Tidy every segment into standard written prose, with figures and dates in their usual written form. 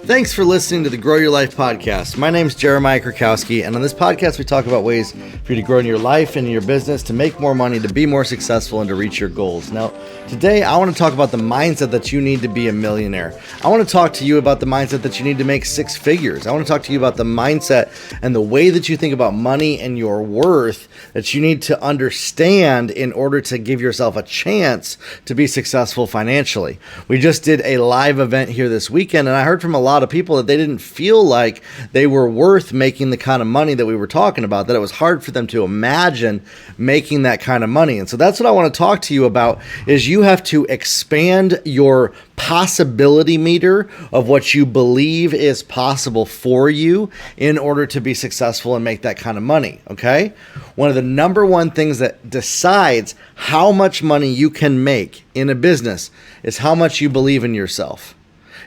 Thanks for listening to the Grow Your Life podcast. My name's Jeremiah Krakowski, and on this podcast, we talk about ways for you to grow in your life and in your business, to make more money, to be more successful, and to reach your goals. Now, today, I want to talk about the mindset that you need to be a millionaire. I want to talk to you about the mindset that you need to make six figures. I want to talk to you about the mindset and the way that you think about money and your worth that you need to understand in order to give yourself a chance to be successful financially. We just did a live event here this weekend, and I heard from a lot of people that they didn't feel like they were worth making the kind of money that we were talking about, that it was hard for them to imagine making that kind of money. And so that's what I want to talk to you about, is you have to expand your possibility meter of what you believe is possible for you in order to be successful and make that kind of money, okay? One of the number one things that decides how much money you can make in a business is how much you believe in yourself,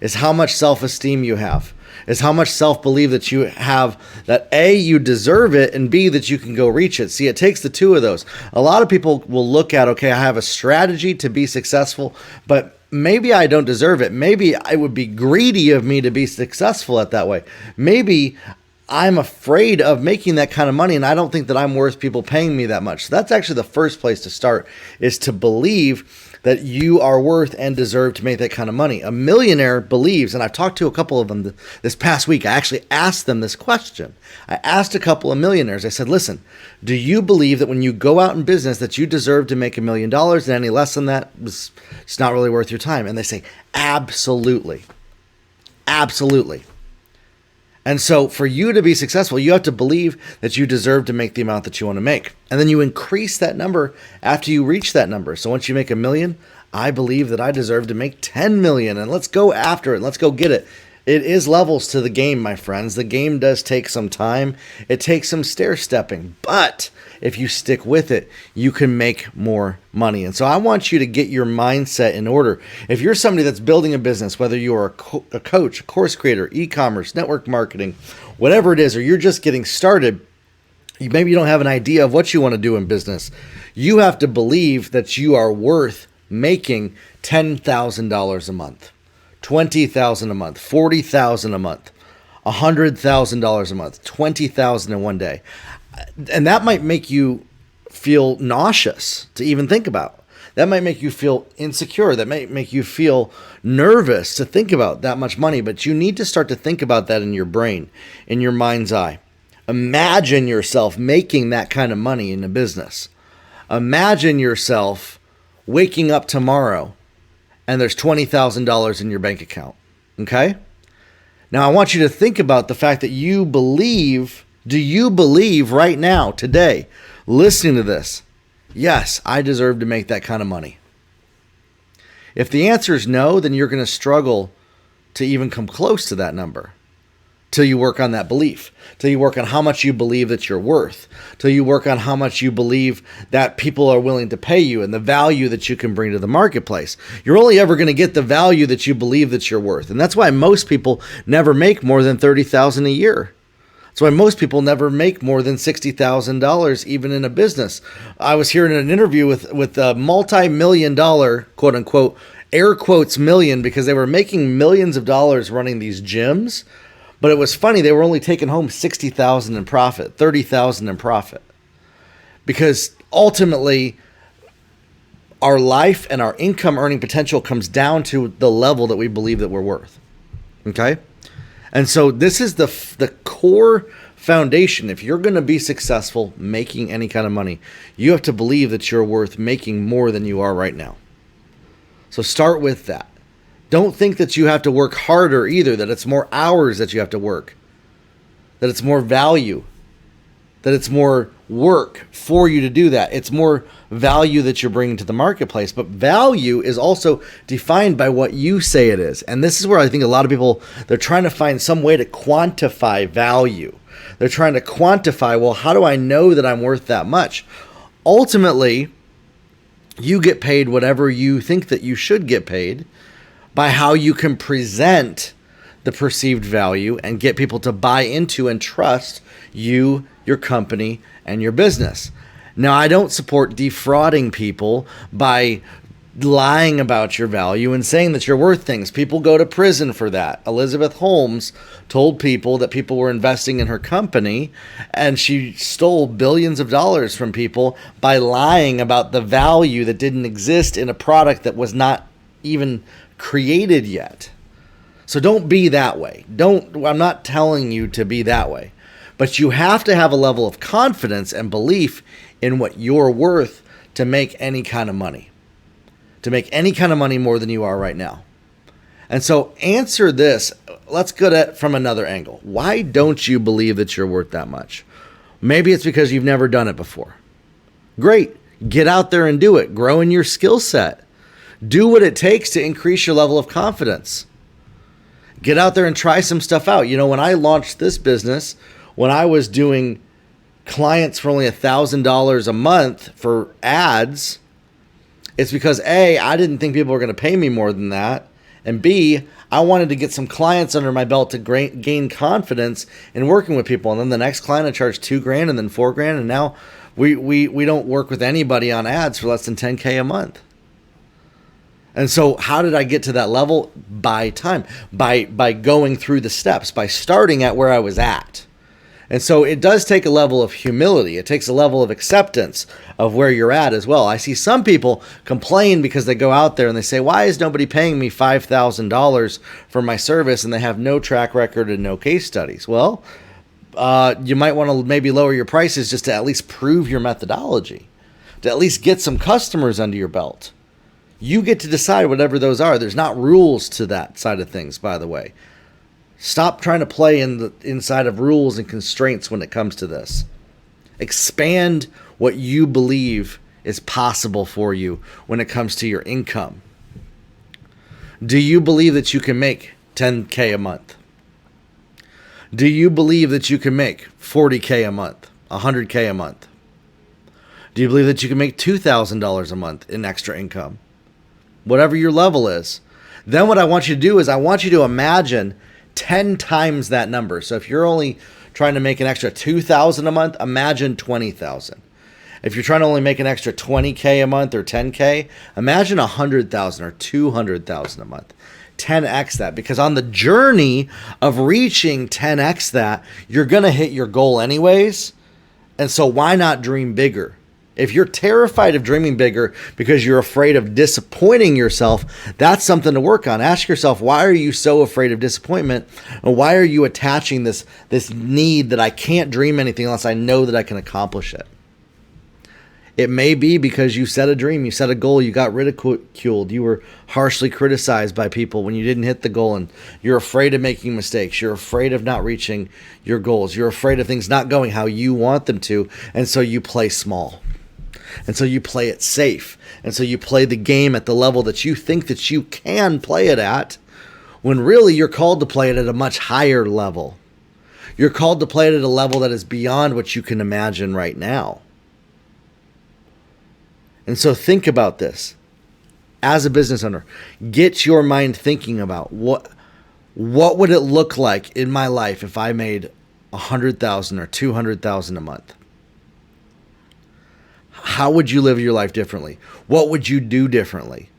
is how much self-esteem you have, is how much self-belief that you have that A, you deserve it, and B, that you can go reach it. See, it takes the two of those. A lot of people will look at, okay, I have a strategy to be successful, but maybe I don't deserve it. Maybe it would be greedy of me to be successful at that way. Maybe I'm afraid of making that kind of money, and I don't think that I'm worth people paying me that much. So that's actually the first place to start, is to believe that you are worth and deserve to make that kind of money. A millionaire believes, and I've talked to a couple of them this past week. I actually asked them this question. I asked a couple of millionaires. I said, listen, do you believe that when you go out in business that you deserve to make $1 million, and any less than that, it's not really worth your time? And they say, absolutely. Absolutely. And so for you to be successful, you have to believe that you deserve to make the amount that you want to make. And then you increase that number after you reach that number. So once you make $1 million, I believe that I deserve to make 10 million, and let's go after it. Let's go get it. It is levels to the game, my friends. The game does take some time. It takes some stair stepping, but if you stick with it, you can make more money. And so I want you to get your mindset in order. If you're somebody that's building a business, whether you're a coach, a course creator, e-commerce, network marketing, whatever it is, or you're just getting started, maybe you don't have an idea of what you want to do in business. You have to believe that you are worth making $10,000 a month. $20,000 a month, $40,000 a month, $100,000 a month, $20,000 in one day. And that might make you feel nauseous to even think about. That might make you feel insecure. That might make you feel nervous to think about that much money, but you need to start to think about that in your brain, in your mind's eye. Imagine yourself making that kind of money in a business. Imagine yourself waking up tomorrow and there's $20,000 in your bank account, okay? Now, I want you to think about the fact that you believe, do you believe right now, today, listening to this, yes, I deserve to make that kind of money? If the answer is no, then you're going to struggle to even come close to that number till you work on that belief, till you work on how much you believe that you're worth, till you work on how much you believe that people are willing to pay you and the value that you can bring to the marketplace. You're only ever going to get the value that you believe that you're worth. And that's why most people never make more than $30,000 a year. That's why most people never make more than $60,000 even in a business. I was hearing an interview with a multi-million-dollar, quote unquote, air quotes million, because they were making millions of dollars running these gyms. But it was funny, they were only taking home $60,000 in profit, $30,000 in profit. Because ultimately, our life and our income earning potential comes down to the level that we believe that we're worth. Okay? And so this is the core foundation. If you're going to be successful making any kind of money, you have to believe that you're worth making more than you are right now. So start with that. Don't think that you have to work harder either, that it's more hours that you have to work, that it's more value, that it's more work for you to do that. It's more value that you're bringing to the marketplace. But value is also defined by what you say it is. And this is where I think a lot of people, they're trying to find some way to quantify value. They're trying to quantify, well, how do I know that I'm worth that much? Ultimately, you get paid whatever you think that you should get paid by how you can present the perceived value and get people to buy into and trust you, your company, and your business. Now, I don't support defrauding people by lying about your value and saying that you're worth things. People go to prison for that. Elizabeth Holmes told people that people were investing in her company, and she stole billions of dollars from people by lying about the value that didn't exist in a product that was not even created yet. So don't be that way. I'm not telling you to be that way. But you have to have a level of confidence and belief in what you're worth to make any kind of money. To make any kind of money more than you are right now. And so answer this. Let's go at it from another angle. Why don't you believe that you're worth that much? Maybe it's because you've never done it before. Great. Get out there and do it. Grow in your skill set. Do what it takes to increase your level of confidence. Get out there and try some stuff out. You know, when I launched this business, when I was doing clients for only $1,000 a month for ads, it's because A, I didn't think people were going to pay me more than that. And B, I wanted to get some clients under my belt to gain confidence in working with people. And then the next client I charged $2,000 and then $4,000. And now we don't work with anybody on ads for less than $10K a month. And so how did I get to that level? By time, by going through the steps, by starting at where I was at. And so it does take a level of humility. It takes a level of acceptance of where you're at as well. I see some people complain because they go out there and they say, why is nobody paying me $5,000 for my service? And they have no track record and no case studies. Well, you might want to maybe lower your prices just to at least prove your methodology, to at least get some customers under your belt. You get to decide whatever those are. There's not rules to that side of things, by the way. Stop trying to play inside of rules and constraints when it comes to this. Expand what you believe is possible for you when it comes to your income. Do you believe that you can make $10K a month? Do you believe that you can make $40K a month, $100K a month? Do you believe that you can make $2,000 a month in extra income? Whatever your level is. Then what I want you to do is I want you to imagine 10 times that number. So if you're only trying to make an extra $2,000 a month, imagine $20,000. If you're trying to only make an extra $20K a month or $10K, imagine $100,000 or $200,000 a month. 10x that, because on the journey of reaching 10x that, you're going to hit your goal anyways. And so why not dream bigger? If you're terrified of dreaming bigger because you're afraid of disappointing yourself, that's something to work on. Ask yourself, why are you so afraid of disappointment? And why are you attaching this need that I can't dream anything unless I know that I can accomplish it? It may be because you set a dream, you set a goal, you got ridiculed, you were harshly criticized by people when you didn't hit the goal, and you're afraid of making mistakes, you're afraid of not reaching your goals, you're afraid of things not going how you want them to, and so you play small. And so you play it safe. And so you play the game at the level that you think that you can play it at, when really you're called to play it at a much higher level. You're called to play it at a level that is beyond what you can imagine right now. And so think about this. As a business owner, get your mind thinking about what would it look like in my life if I made $100,000 or $200,000 a month? How would you live your life differently? What would you do differently?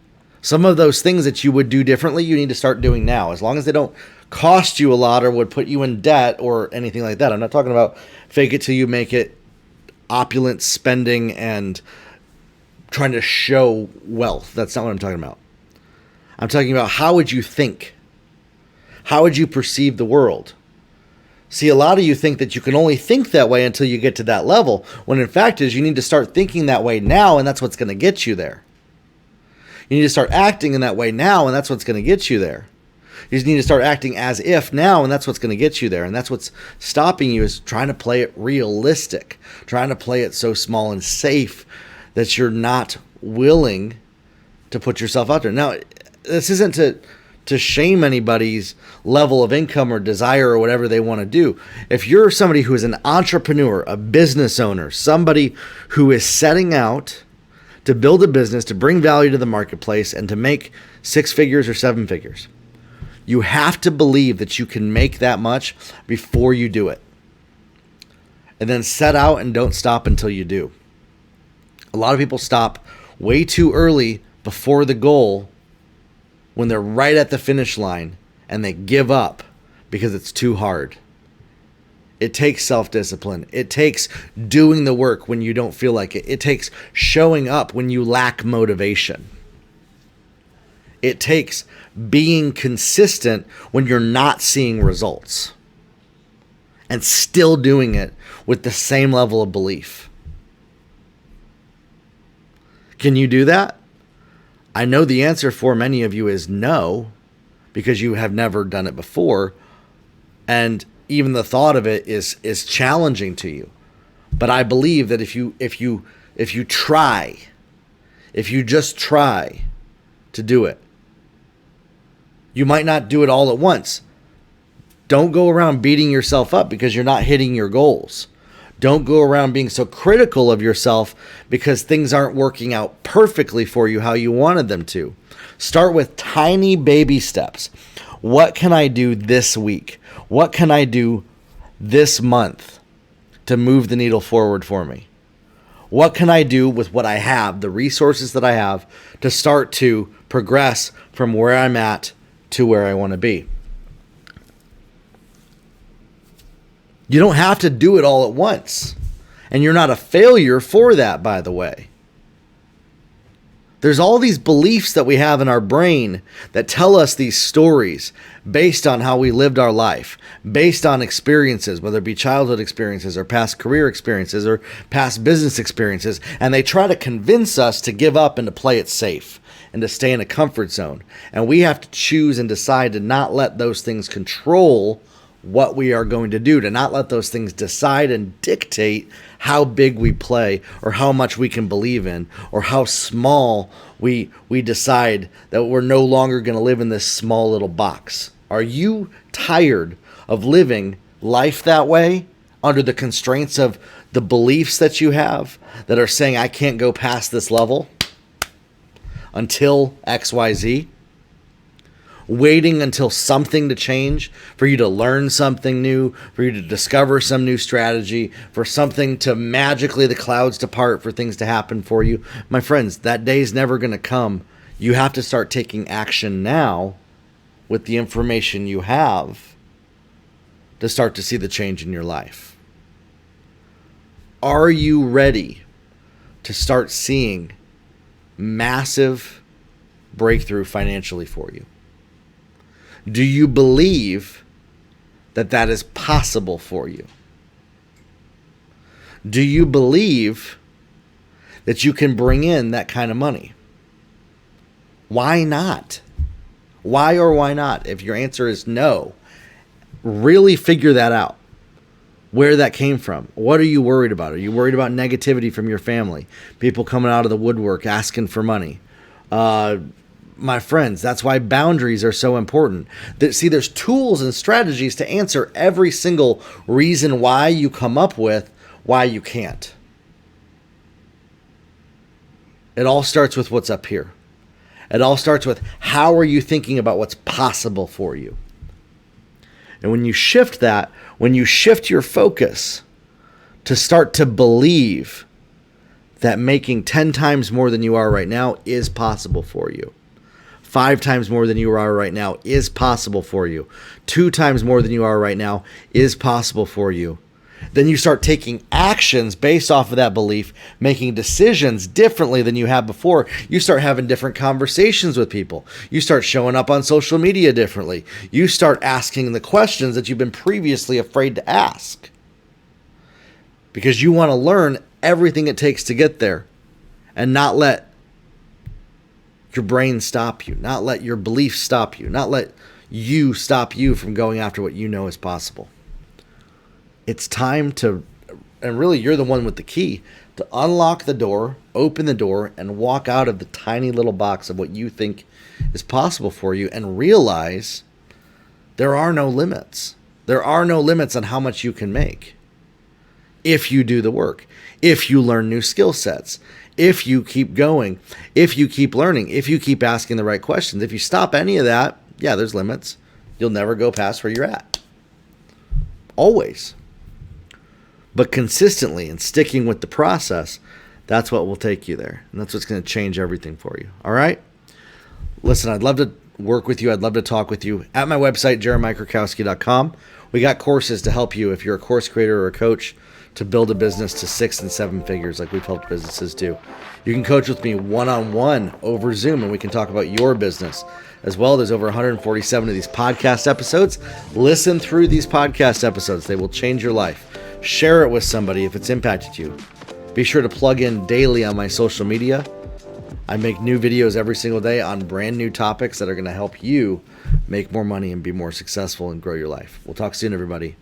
Some of those things that you would do differently, you need to start doing now, as long as they don't cost you a lot or would put you in debt or anything like that. I'm not talking about fake it till you make it, opulent spending and trying to show wealth. That's not what I'm talking about. I'm talking about, how would you think? How would you perceive the world? See, a lot of you think that you can only think that way until you get to that level, when in fact is you need to start thinking that way now, and that's what's going to get you there. You need to start acting in that way now, and that's what's going to get you there. You just need to start acting as if now, and that's what's going to get you there. And that's what's stopping you, is trying to play it realistic, trying to play it so small and safe that you're not willing to put yourself out there. Now, this isn't to shame anybody's level of income or desire or whatever they want to do. If you're somebody who is an entrepreneur, a business owner, somebody who is setting out to build a business, to bring value to the marketplace, and to make 6 figures or 7 figures, you have to believe that you can make that much before you do it. And then set out and don't stop until you do. A lot of people stop way too early before the goal when they're right at the finish line and they give up because it's too hard. It takes self-discipline. It takes doing the work when you don't feel like it. It takes showing up when you lack motivation. It takes being consistent when you're not seeing results and still doing it with the same level of belief. Can you do that? I know the answer for many of you is no, because you have never done it before. And even the thought of it is challenging to you. But I believe that if you just try to do it, you might not do it all at once. Don't go around beating yourself up because you're not hitting your goals. Don't go around being so critical of yourself because things aren't working out perfectly for you how you wanted them to. Start with tiny baby steps. What can I do this week? What can I do this month to move the needle forward for me? What can I do with what I have, the resources that I have, to start to progress from where I'm at to where I want to be? You don't have to do it all at once. And you're not a failure for that, by the way. There's all these beliefs that we have in our brain that tell us these stories based on how we lived our life, based on experiences, whether it be childhood experiences or past career experiences or past business experiences. And they try to convince us to give up and to play it safe and to stay in a comfort zone. And we have to choose and decide to not let those things control what we are going to do, to not let those things decide and dictate how big we play or how much we can believe in or how small we decide that we're no longer going to live in this small little box. Are you tired of living life that way under the constraints of the beliefs that you have that are saying, I can't go past this level until XYZ? Waiting until something to change, for you to learn something new, for you to discover some new strategy, for something to magically the clouds to part, for things to happen for you. My friends, that day is never going to come. You have to start taking action now with the information you have to start to see the change in your life. Are you ready to start seeing massive breakthrough financially for you? Do you believe that that is possible for you? Do you believe that you can bring in that kind of money? Why not? Why or why not? If your answer is no, really figure that out. Where that came from. What are you worried about? Are you worried about negativity from your family? People coming out of the woodwork asking for money? My friends, that's why boundaries are so important. See, there's tools and strategies to answer every single reason why you come up with why you can't. It all starts with what's up here. It all starts with how are you thinking about what's possible for you? And when you shift that, when you shift your focus to start to believe that making 10 times more than you are right now is possible for you, 5 times more than you are right now is possible for you, 2 times more than you are right now is possible for you, then you start taking actions based off of that belief, making decisions differently than you have before. You start having different conversations with people. You start showing up on social media differently. You start asking the questions that you've been previously afraid to ask because you want to learn everything it takes to get there and not let your brain stop you, not let your beliefs stop you, not let you stop you from going after what you know is possible. It's time to, and really you're the one with the key, to unlock the door, open the door, and walk out of the tiny little box of what you think is possible for you and realize there are no limits. There are no limits on how much you can make if you do the work, if you learn new skill sets, if you keep going, if you keep learning, if you keep asking the right questions. If you stop any of that, yeah, there's limits. You'll never go past where you're at. Always. But consistently and sticking with the process, That's what will take you there. And that's what's going to change everything for you. All right? Listen, I'd love to work with you. I'd love to talk with you. At my website, jeremykrakowski.com, we got courses to help you if you're a course creator or a coach to build a business to 6 and 7 figures like we've helped businesses do. You can coach with me one-on-one over Zoom, and we can talk about your business. As well, there's over 147 of these podcast episodes. Listen through these podcast episodes. They will change your life. Share it with somebody if it's impacted you. Be sure to plug in daily on my social media. I make new videos every single day on brand new topics that are going to help you make more money and be more successful and grow your life. We'll talk soon, everybody.